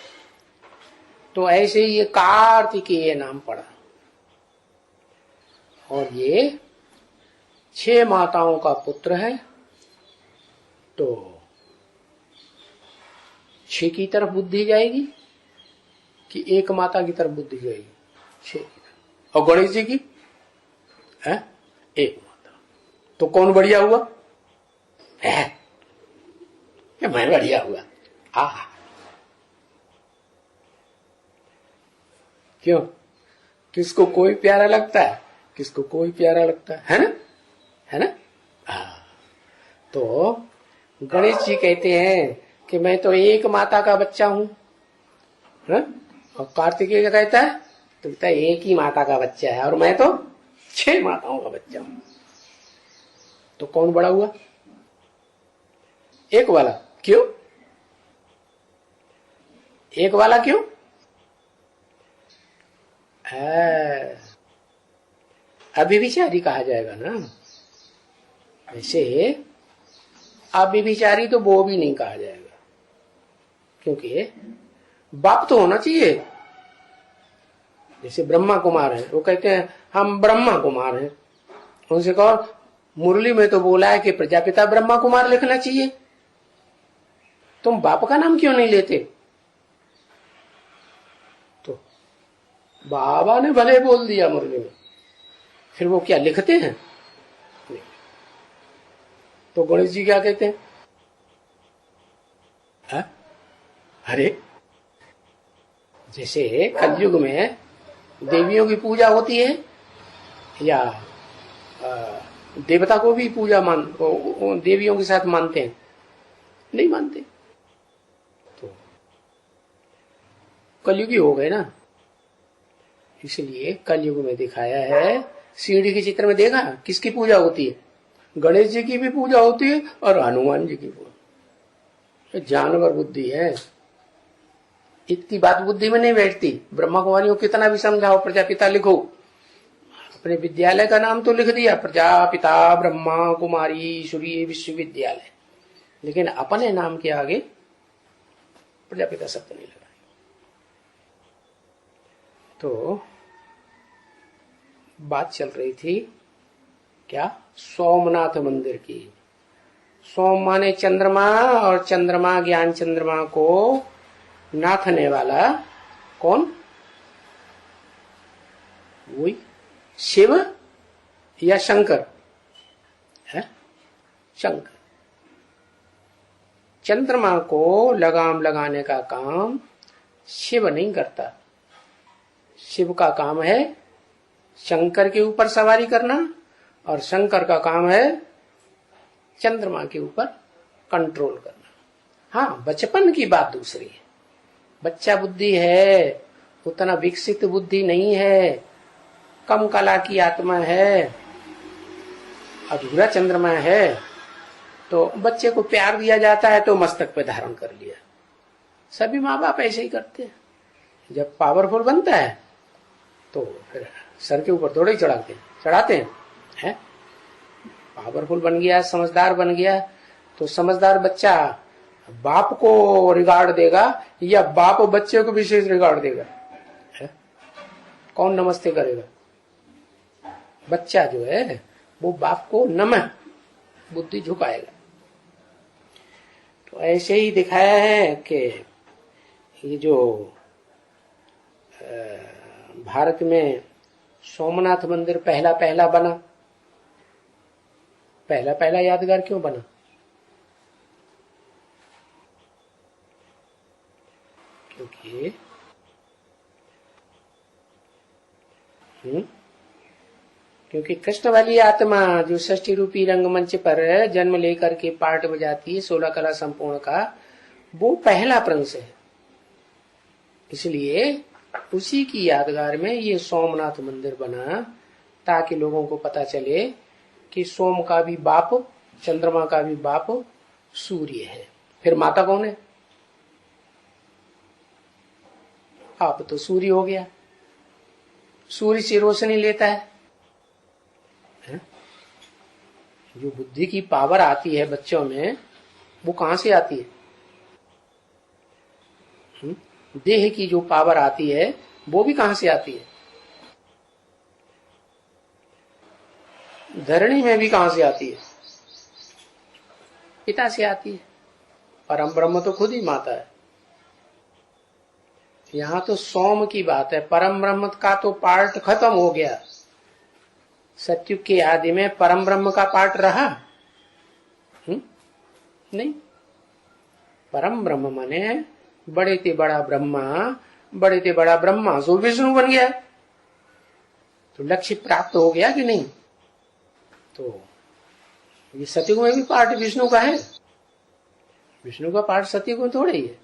तो ऐसे ही ये कार्तिकेय नाम पड़ा। और ये 6 माताओं का पुत्र है, तो 6 की तरफ बुद्धि जाएगी कि एक माता की तरफ बुद्धि जाएगी? 6 की तरफ। और गणेश जी की है एक माता। तो कौन बढ़िया हुआ? मैं बढ़िया हुआ। क्यों? किसको कोई प्यारा लगता है, किसको कोई प्यारा लगता है ना, है ना? तो गणेश जी कहते हैं कि मैं तो एक माता का बच्चा हूं, और कार्तिकेय क्या कहता है? तो कहता है एक ही माता का बच्चा है, और मैं तो 6 माताओं का बच्चा हूं। तो कौन बड़ा हुआ? एक वाला। क्यों एक वाला? क्यों? अभिविचारी कहा जाएगा ना। वैसे अभिविचारी तो वो भी नहीं कहा जाएगा, क्योंकि बाप तो होना चाहिए। जैसे ब्रह्मा कुमार है, वो कहते हैं हम ब्रह्मा कुमार हैं। उनसे कहो मुरली में तो बोला है कि प्रजापिता ब्रह्मा कुमार लिखना चाहिए, तुम बाप का नाम क्यों नहीं लेते? तो बाबा ने भले बोल दिया मुरली में, फिर वो क्या लिखते हैं? नहीं। तो गणेश जी क्या कहते हैं? अरे जैसे कलयुग में देवियों की पूजा होती है, या देवता को भी पूजा देवियों के साथ मानते हैं? नहीं मानते। तो कलयुगी हो गए ना, इसलिए कलयुग में दिखाया है। सीढ़ी के चित्र में देखा किसकी पूजा होती है? गणेश जी की भी पूजा होती है और हनुमान जी की पूजा। जानवर बुद्धि है, इतनी बात बुद्धि में नहीं बैठती। ब्रह्मा कुमारियों को कितना भी समझाओ प्रजापिता लिखो, अपने विद्यालय का नाम तो लिख दिया, प्रजापिता ब्रह्मा कुमारी सूर्य विश्वविद्यालय, लेकिन अपने नाम के आगे प्रजापिता शब्द नहीं लगाए। तो बात चल रही थी क्या? सोमनाथ मंदिर की। सोम माने चंद्रमा, और चंद्रमा, ज्ञान चंद्रमा को नाथने वाला कौन? वही शिव या शंकर है? शंकर। चंद्रमा को लगाम लगाने का काम शिव नहीं करता। शिव का काम है शंकर के ऊपर सवारी करना, और शंकर का काम है चंद्रमा के ऊपर कंट्रोल करना। हाँ, बचपन की बात दूसरी है। बच्चा बुद्धि है, उतना विकसित बुद्धि नहीं है, कम कला की आत्मा है, अधूरा चंद्रमा है, तो बच्चे को प्यार दिया जाता है तो मस्तक पे धारण कर लिया। सभी माँ बाप ऐसे ही करते हैं। जब पावरफुल बनता है तो फिर सर के ऊपर थोड़े ही चढ़ाते हैं। पावरफुल बन गया, समझदार बन गया, तो समझदार बच्चा बाप को रिगार्ड देगा या बाप बच्चे को विशेष रिगार्ड देगा? कौन नमस्ते करेगा? बच्चा जो है वो बाप को नमः बुद्धि झुकाएगा। तो ऐसे ही दिखाया है कि ये जो भारत में सोमनाथ मंदिर पहला पहला बना, पहला पहला यादगार क्यों बना? क्योंकि क्योंकि कृष्ण वाली आत्मा जो षष्ठी रूपी रंगमंच पर जन्म लेकर के पार्ट बजाती है 16 कला संपूर्ण का, वो पहला प्रंश है। इसलिए उसी की यादगार में ये सोमनाथ मंदिर बना, ताकि लोगों को पता चले कि सोम का भी बाप, चंद्रमा का भी बाप सूर्य है। फिर माता कौन है? आप तो सूर्य हो गया, सूर्य से रोशनी लेता है। जो बुद्धि की पावर आती है बच्चों में, वो कहां से आती है? देह की जो पावर आती है वो भी कहां से आती है? धरणी में भी कहां से आती है? पिता से आती है। परम ब्रह्म तो खुद ही माता है। यहां तो सोम की बात है, परम ब्रह्म का तो पार्ट खत्म हो गया। सत्युग के आदि में परम ब्रह्म का पार्ट रहा नहीं। परम ब्रह्म माने बड़े ते बड़ा ब्रह्मा, बड़े ते बड़ा ब्रह्मा सो विष्णु बन गया। तो लक्ष्य प्राप्त हो गया कि नहीं? तो ये सत्युग में भी पार्ट विष्णु का है। विष्णु का पार्ट सत्युग में थोड़ा ही है।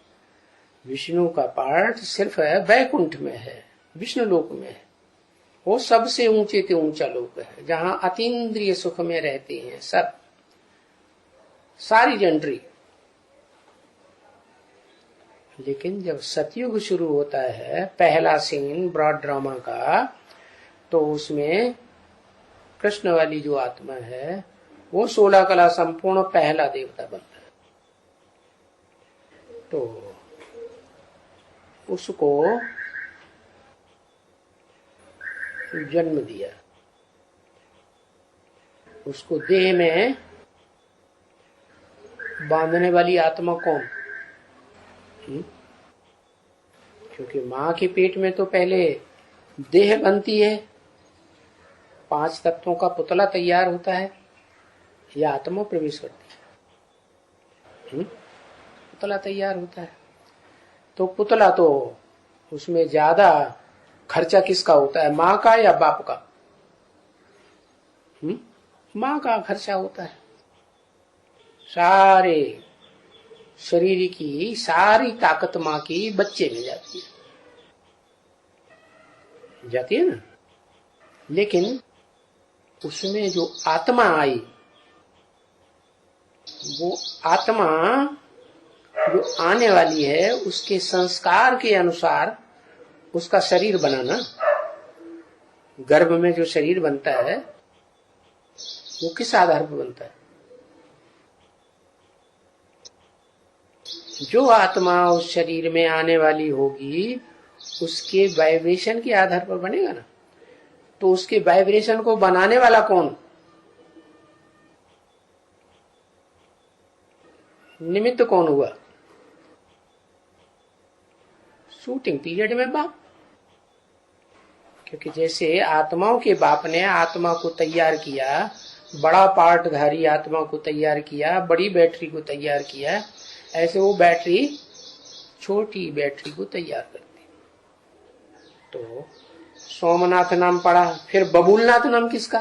विष्णु का पार्ट सिर्फ है वैकुंठ में है, विष्णु लोक में है। वो सबसे ऊंचे से ऊंचा लोक है, जहां अतीन्द्रिय सुख में रहते हैं सब, सारी जंट्री। लेकिन जब सतयुग शुरू होता है, पहला सीन ब्रॉड ड्रामा का, तो उसमें कृष्ण वाली जो आत्मा है वो 16 कला संपूर्ण पहला देवता बनता है। तो उसको जन्म दिया। उसको देह में बांधने वाली आत्मा कौन? क्योंकि मां के पेट में तो पहले देह बनती है, 5 तत्वों का पुतला तैयार होता है, या आत्मा प्रवेश करती है। पुतला तैयार होता है। तो पुतला तो उसमें ज्यादा खर्चा किसका होता है, माँ का या बाप का? माँ का खर्चा होता है। सारे शरीर की सारी ताकत माँ की बच्चे में जाती है ना। लेकिन उसमें जो आत्मा आई, वो आत्मा जो आने वाली है, उसके संस्कार के अनुसार उसका शरीर बनाना। गर्भ में जो शरीर बनता है वो किस आधार पर बनता है? जो आत्मा उस शरीर में आने वाली होगी उसके वाइब्रेशन के आधार पर बनेगा ना। तो उसके वाइब्रेशन को बनाने वाला कौन? निमित्त कौन हुआ? शूटिंग पीरियड में बाप। क्योंकि जैसे आत्माओं के बाप ने आत्मा को तैयार किया, बड़ा पार्टधारी आत्मा को तैयार किया, बड़ी बैटरी को तैयार किया, ऐसे वो बैटरी छोटी बैटरी को तैयार करती। तो सोमनाथ नाम पड़ा। फिर बबूलनाथ नाम किसका?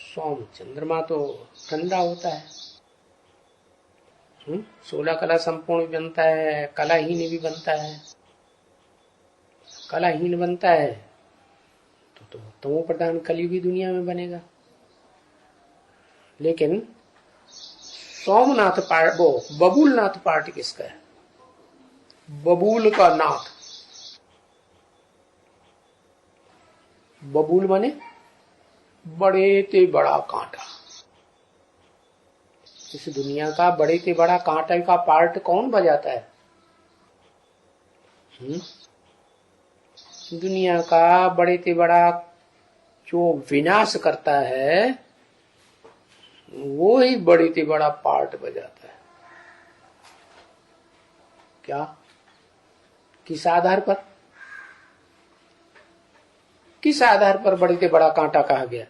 सोम चंद्रमा तो ठंडा होता है। 16 कला संपूर्ण भी बनता है, कलाहीन भी बनता है। कलाहीन बनता है तो तमो प्रधान कलयुगी दुनिया में बनेगा। लेकिन सोमनाथ पार्ट, वो बबूलनाथ पार्ट किसका है? बबूल का नाथ। बबूल माने बड़े ते बड़ा कांटा। इस दुनिया का बड़े से बड़ा कांटे का पार्ट कौन बजाता है? दुनिया का बड़े से बड़ा जो विनाश करता है वो ही बड़े से बड़ा पार्ट बजाता है। क्या? किस आधार पर? किस आधार पर बड़े से बड़ा कांटा कहा गया?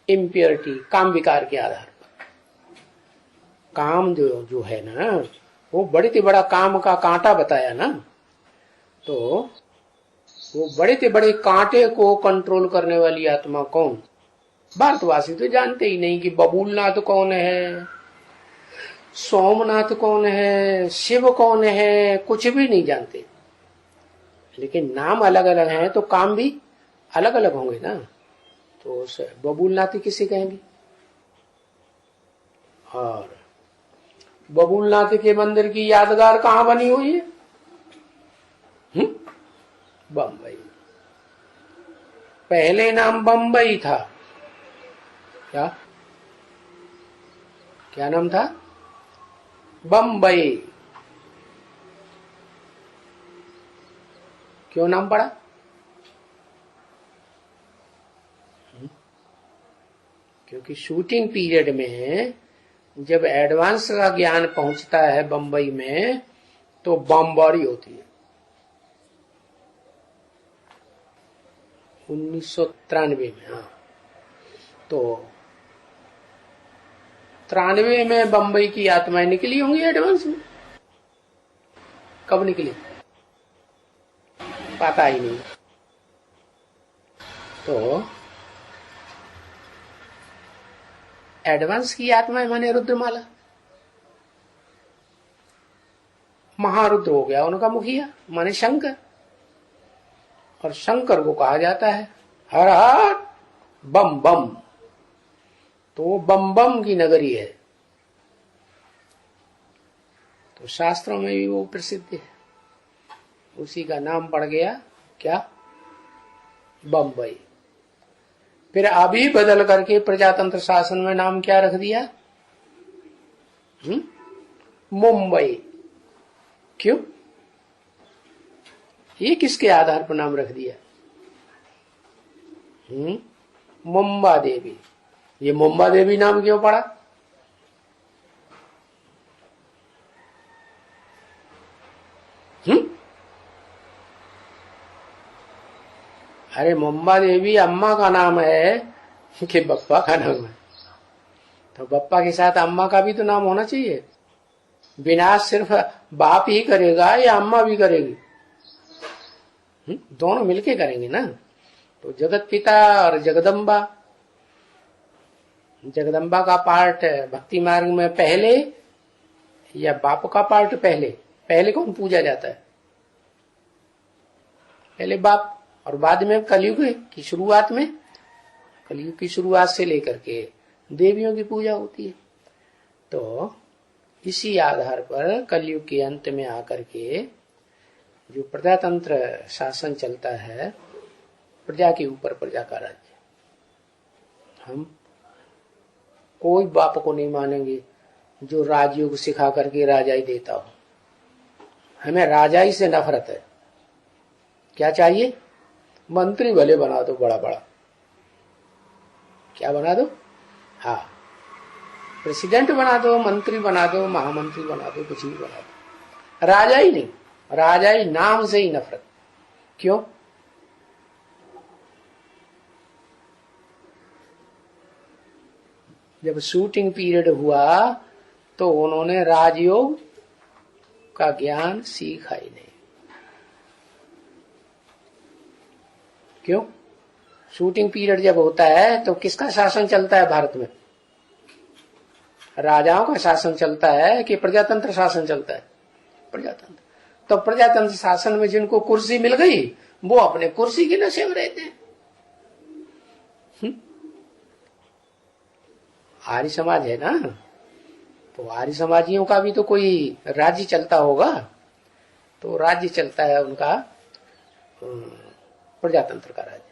इम्प्योरिटी, काम विकार के आधार पर। काम जो है ना, वो बड़े से बड़ा काम का कांटा बताया ना, तो वो बड़े से बड़े कांटे को कंट्रोल करने वाली आत्मा कौन? भारतवासी तो जानते ही नहीं कि बबूलनाथ कौन है, सोमनाथ कौन है, शिव कौन है, कुछ भी नहीं जानते। लेकिन नाम अलग अलग हैं तो काम भी अलग अलग होंगे ना। तो बबूलनाथ किसे कहेंगे? और बबूलनाथ के मंदिर की यादगार कहां बनी हुई है? बम्बई। पहले नाम बम्बई था। क्या क्या नाम था? बम्बई। क्यों नाम पड़ा? क्योंकि शूटिंग पीरियड में जब एडवांस का ज्ञान पहुंचता है बम्बई में तो बमबारी होती है। 1993 में। हाँ, तो 93 में बम्बई की आत्माएं निकली होंगी एडवांस में। कब निकली पता ही नहीं। तो एडवांस की आत्माएं माने रुद्रमाला। महारुद्र हो गया उनका मुखिया, माने शंकर। और शंकर को कहा जाता है हर हर बम बम। तो बम बम की नगरी है। तो शास्त्रों में भी वो प्रसिद्ध है। उसी का नाम पड़ गया क्या? बम्बई। फिर अभी बदल करके प्रजातंत्र शासन में नाम क्या रख दिया? मुंबई। क्यों? ये किसके आधार पर नाम रख दिया? मुंबा देवी। ये मुंबा देवी नाम क्यों पड़ा? अरे मुंबा देवी अम्मा का नाम है कि बप्पा का नाम है? तो बप्पा के साथ अम्मा का भी तो नाम होना चाहिए। विनाश सिर्फ बाप ही करेगा या अम्मा भी करेगी? दोनों मिलके करेंगे ना। तो जगत पिता और जगदम्बा। जगदम्बा का पार्ट भक्ति मार्ग में पहले या बाप का पार्ट पहले? पहले कौन पूजा जाता है? पहले बाप। और बाद में कलयुग की शुरुआत में, कलयुग की शुरुआत से लेकर के देवियों की पूजा होती है। तो इसी आधार पर कलयुग के अंत में आकर के जो प्रजातंत्र शासन चलता है, प्रजा के ऊपर प्रजा का राज्य। हम कोई बाप को नहीं मानेंगे जो राजयोग सिखा करके राजाई देता हो। हमें राजाई से नफरत है। क्या चाहिए? मंत्री भले बना दो, बड़ा बड़ा। क्या बना दो? हाँ, प्रेसिडेंट बना दो, मंत्री बना दो, महामंत्री बना दो, कुछ भी बना दो। राजाई नहीं। राजाई नाम से ही नफरत। क्यों? जब शूटिंग पीरियड हुआ तो उन्होंने राजयोग का ज्ञान सीखा ही नहीं। क्यों? शूटिंग पीरियड जब होता है तो किसका शासन चलता है भारत में? राजाओं का शासन चलता है कि प्रजातंत्र शासन चलता है? प्रजातंत्र। तो प्रजातंत्र शासन में जिनको कुर्सी मिल गई वो अपने कुर्सी के नशे में रहते हैं। आर्य समाज है ना, तो आर्य समाजियों का भी तो कोई राज्य चलता होगा, तो राज्य चलता है उनका प्रजातंत्र का राज्य।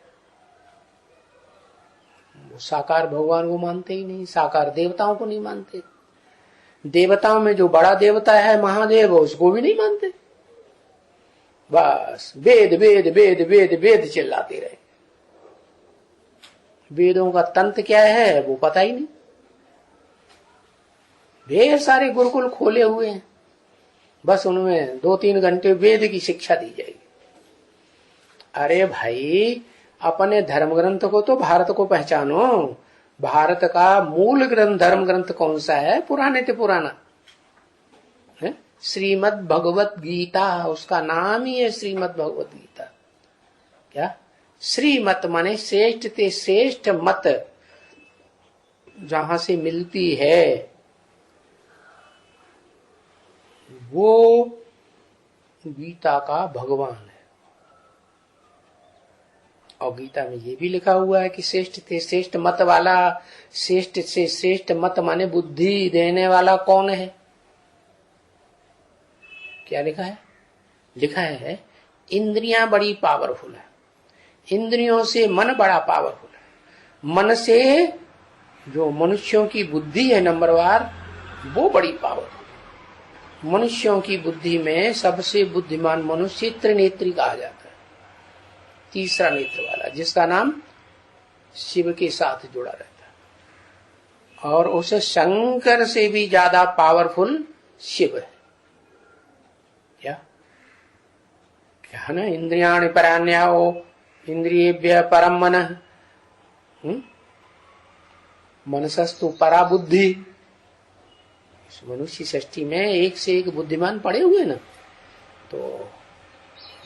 वो साकार भगवान को मानते ही नहीं, साकार देवताओं को नहीं मानते, देवताओं में जो बड़ा देवता है महादेव उसको भी नहीं मानते। बस वेद वेद वेद वेद वेद चिल्लाते रहे। वेदों का तंत्र क्या है वो पता ही नहीं। ढेर सारे गुरुकुल खोले हुए हैं, बस उनमें 2-3 घंटे वेद की शिक्षा दी जाएगी। अरे भाई, अपने धर्म ग्रंथ को तो भारत को पहचानो। भारत का मूल ग्रंथ धर्म ग्रंथ कौन सा है? पुराने से पुराना है श्रीमद् भगवत गीता, उसका नाम ही है श्रीमद् भगवत गीता। क्या श्रीमत माने श्रेष्ठ ते श्रेष्ठ मत, जहां से मिलती है वो गीता का भगवान है। और गीता में ये भी लिखा हुआ है कि श्रेष्ठ से श्रेष्ठ मत वाला, श्रेष्ठ से श्रेष्ठ मत माने बुद्धि देने वाला कौन है? क्या लिखा है? लिखा है इंद्रियां बड़ी पावरफुल है, इंद्रियों से मन बड़ा पावरफुल है। मन से जो मनुष्यों की बुद्धि है नंबरवार, वो बड़ी पावरफुल है। मनुष्यों की बुद्धि में सबसे बुद्धिमान मनुष्य त्रिनेत्री कहा जाता है, तीसरा नेत्र वाला, जिसका नाम शिव के साथ जुड़ा रहता है। और उस शंकर से भी ज्यादा पावरफुल शिव है। क्या है ना, इंद्रियाणि परान्याओ इंद्रियेभ्यः परम मनः, मनसस्तु परा बुद्धि। इस मनुष्य सृष्टि में एक से एक बुद्धिमान पड़े हुए ना, तो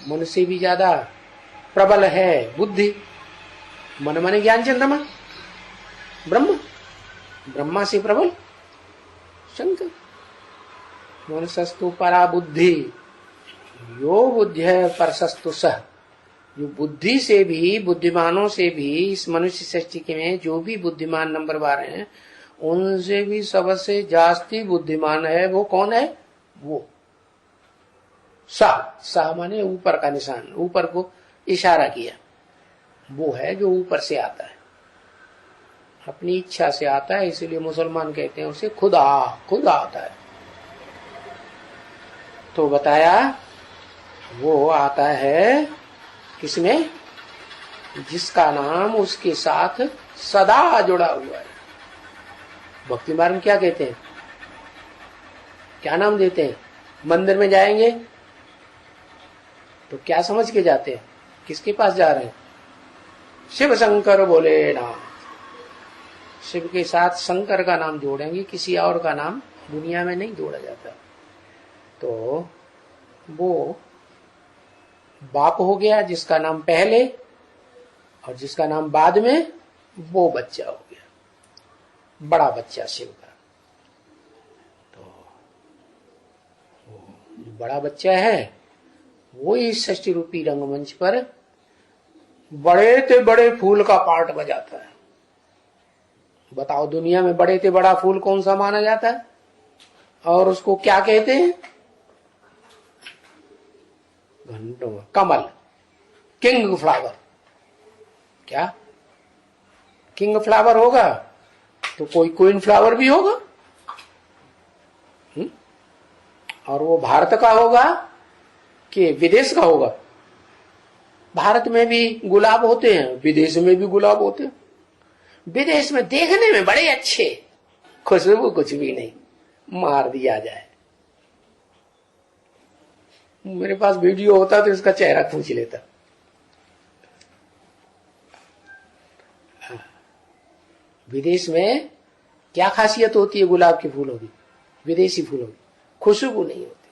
मन से भी ज्यादा प्रबल है बुद्धि। मन माने ज्ञान चंद्रमा, ब्रह्म, ब्रह्मा से प्रबल शंकर। मनसस्तु परा बुद्धि यो बुद्धिः परसस्तु सः। जो बुद्धि से भी, बुद्धिमानों से भी, इस मनुष्य सृष्टि के में जो भी बुद्धिमान नंबरवार हैं, उनसे भी सबसे जास्ती बुद्धिमान है वो कौन है? वो सा माने ऊपर का निशान, ऊपर को इशारा किया। वो है जो ऊपर से आता है, अपनी इच्छा से आता है, इसलिए मुसलमान कहते हैं उसे खुदा, खुदा आता है। तो बताया वो आता है किसमें? जिसका नाम उसके साथ सदा जुड़ा हुआ है। भक्ति मार्ग में क्या कहते हैं, क्या नाम देते हैं? मंदिर में जाएंगे तो क्या समझ के जाते हैं? किसके पास जा रहे हैं? शिव शंकर बोले ना। शिव के साथ शंकर का नाम जोड़ेंगे, किसी और का नाम दुनिया में नहीं जोड़ा जाता। तो वो बाप हो गया जिसका नाम पहले, और जिसका नाम बाद में, वो बच्चा हो गया, बड़ा बच्चा शिव का। तो वो बड़ा बच्चा है वो इस सृष्टि रूपी रंगमंच पर बड़े से बड़े फूल का पार्ट बजाता है। बताओ दुनिया में बड़े से बड़ा फूल कौन सा माना जाता है? और उसको क्या कहते हैं? घंटों कमल, किंग फ्लावर। क्या किंग फ्लावर होगा तो कोई क्वीन फ्लावर भी होगा। और वो भारत का होगा कि विदेश का होगा? भारत में भी गुलाब होते हैं, विदेश में भी गुलाब होते हैं। विदेश में देखने में बड़े अच्छे, खुशबू कुछ भी नहीं, मार दिया जाए। मेरे पास वीडियो होता तो इसका चेहरा खींच लेता। विदेश में क्या खासियत होती है गुलाब के फूलों की, विदेशी फूलों की? खुशबू नहीं होती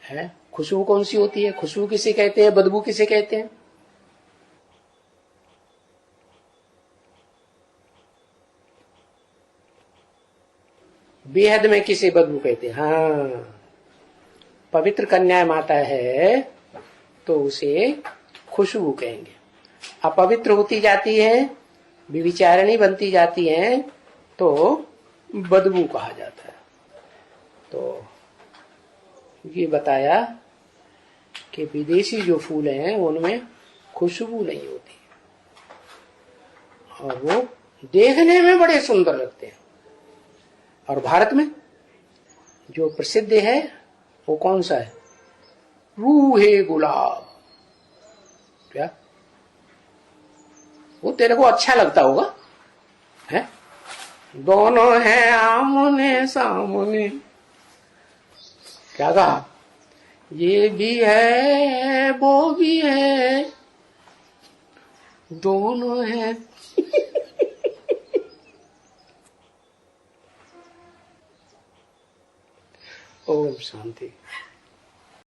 है। खुशबू कौन सी होती है? खुशबू किसे कहते हैं, बदबू किसे कहते हैं? बेहद में किसे बदबू कहते हैं? हाँ, पवित्र कन्या माता है तो उसे खुशबू कहेंगे। अपवित्र होती जाती है, विविचारिणी बनती जाती है तो बदबू कहा जाता है। तो ये बताया कि विदेशी जो फूल हैं उनमें खुशबू नहीं होती और वो देखने में बड़े सुंदर लगते हैं। और भारत में जो प्रसिद्ध है वो कौन सा है? रूहे गुलाब। क्या वो तेरे को अच्छा लगता होगा है? दोनों हैं आमने सामने। क्या कहा? ये भी है वो भी है, दोनों हैं। ओम शांति।